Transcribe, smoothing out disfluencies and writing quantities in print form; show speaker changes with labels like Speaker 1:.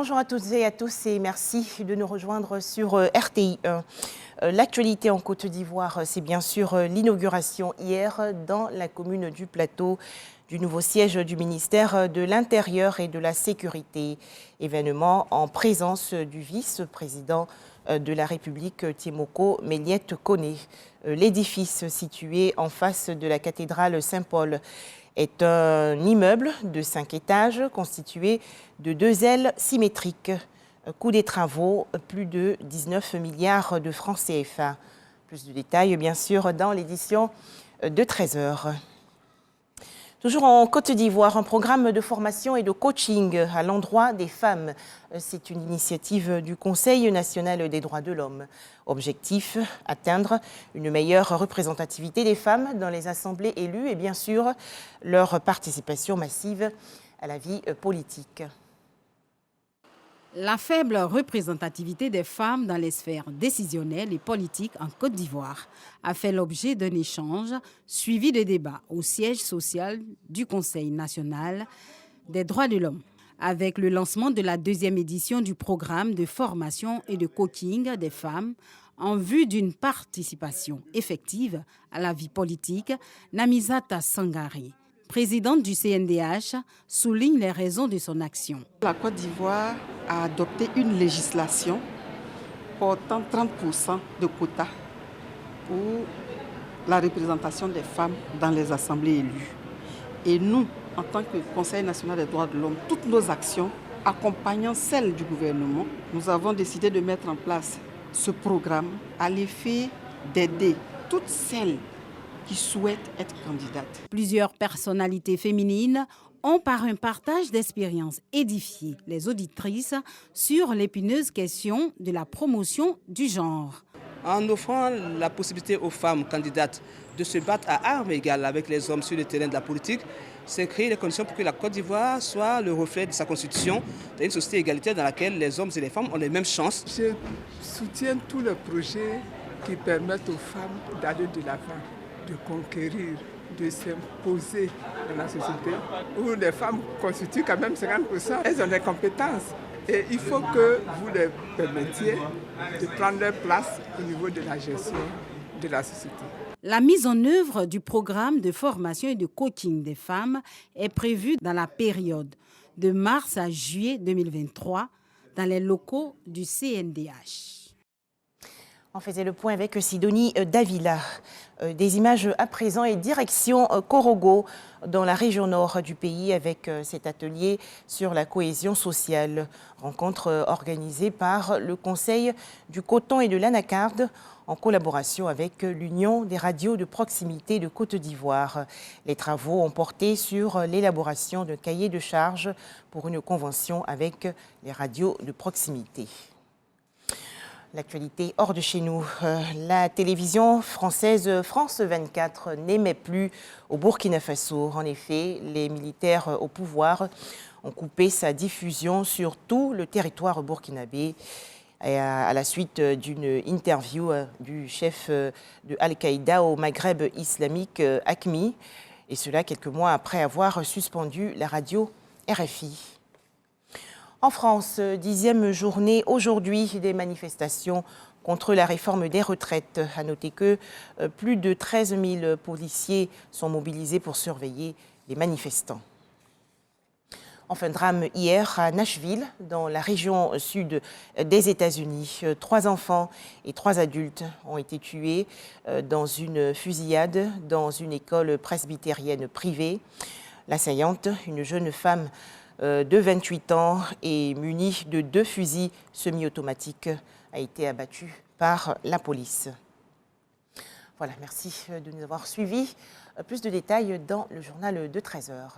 Speaker 1: Bonjour à toutes et à tous et merci de nous rejoindre sur RTI 1. L'actualité en Côte d'Ivoire, c'est bien sûr l'inauguration hier dans la commune du Plateau du nouveau siège du ministère de l'Intérieur et de la Sécurité. Événement en présence du vice-président de la République, Tiemoko Méliette Koné. L'édifice situé en face de la cathédrale Saint-Paul est un immeuble de 5 étages constitué de 2 ailes symétriques. Coût des travaux, plus de 19 milliards de francs CFA. Plus de détails, bien sûr, dans l'édition de 13h. Toujours en Côte d'Ivoire, un programme de formation et de coaching à l'endroit des femmes. C'est une initiative du Conseil national des droits de l'homme. Objectif, atteindre une meilleure représentativité des femmes dans les assemblées élues et bien sûr leur participation massive à la vie politique.
Speaker 2: La faible représentativité des femmes dans les sphères décisionnelles et politiques en Côte d'Ivoire a fait l'objet d'un échange suivi de débats au siège social du Conseil national des droits de l'homme. Avec le lancement de la 2e édition du programme de formation et de coaching des femmes en vue d'une participation effective à la vie politique, Namizata Sangari, présidente du CNDH, souligne les raisons de son action.
Speaker 3: La Côte d'Ivoire a adopté une législation portant 30% de quotas pour la représentation des femmes dans les assemblées élues. Et nous, en tant que Conseil national des droits de l'homme, toutes nos actions accompagnant celles du gouvernement, nous avons décidé de mettre en place ce programme à l'effet d'aider toutes celles qui souhaitent être candidates.
Speaker 2: Plusieurs personnalités féminines ont par un partage d'expériences édifié les auditrices sur l'épineuse question de la promotion du genre.
Speaker 4: En offrant la possibilité aux femmes candidates de se battre à armes égales avec les hommes sur le terrain de la politique, c'est créer les conditions pour que la Côte d'Ivoire soit le reflet de sa constitution, d'une société égalitaire dans laquelle les hommes et les femmes ont les mêmes chances.
Speaker 5: Je soutiens tous les projets qui permettent aux femmes d'aller de l'avant, de conquérir, de s'imposer dans la société, où les femmes constituent quand même 50%. Elles ont des compétences et il faut que vous les permettiez de prendre leur place au niveau de la gestion de la société.
Speaker 2: La mise en œuvre du programme de formation et de coaching des femmes est prévue dans la période de mars à juillet 2023 dans les locaux du CNDH.
Speaker 1: On faisait le point avec Sidonie Davila. Des images à présent et direction Korogo dans la région nord du pays avec cet atelier sur la cohésion sociale. Rencontre organisée par le Conseil du coton et de l'anacarde en collaboration avec l'Union des radios de proximité de Côte d'Ivoire. Les travaux ont porté sur l'élaboration d'un cahier de charges pour une convention avec les radios de proximité. L'actualité hors de chez nous. La télévision française France 24 n'émet plus au Burkina Faso. En effet, les militaires au pouvoir ont coupé sa diffusion sur tout le territoire burkinabé à la suite d'une interview du chef de Al-Qaïda au Maghreb islamique, Hakmi, et cela quelques mois après avoir suspendu la radio RFI. En France, 10e journée aujourd'hui des manifestations contre la réforme des retraites. À noter que plus de 13 000 policiers sont mobilisés pour surveiller les manifestants. Enfin, drame hier à Nashville, dans la région sud des États-Unis. 3 enfants et 3 adultes ont été tués dans une fusillade dans une école presbytérienne privée. L'assaillante, une jeune femme de 28 ans et munie de 2 fusils semi-automatiques, a été abattue par la police. Voilà, merci de nous avoir suivis. Plus de détails dans le journal de 13h.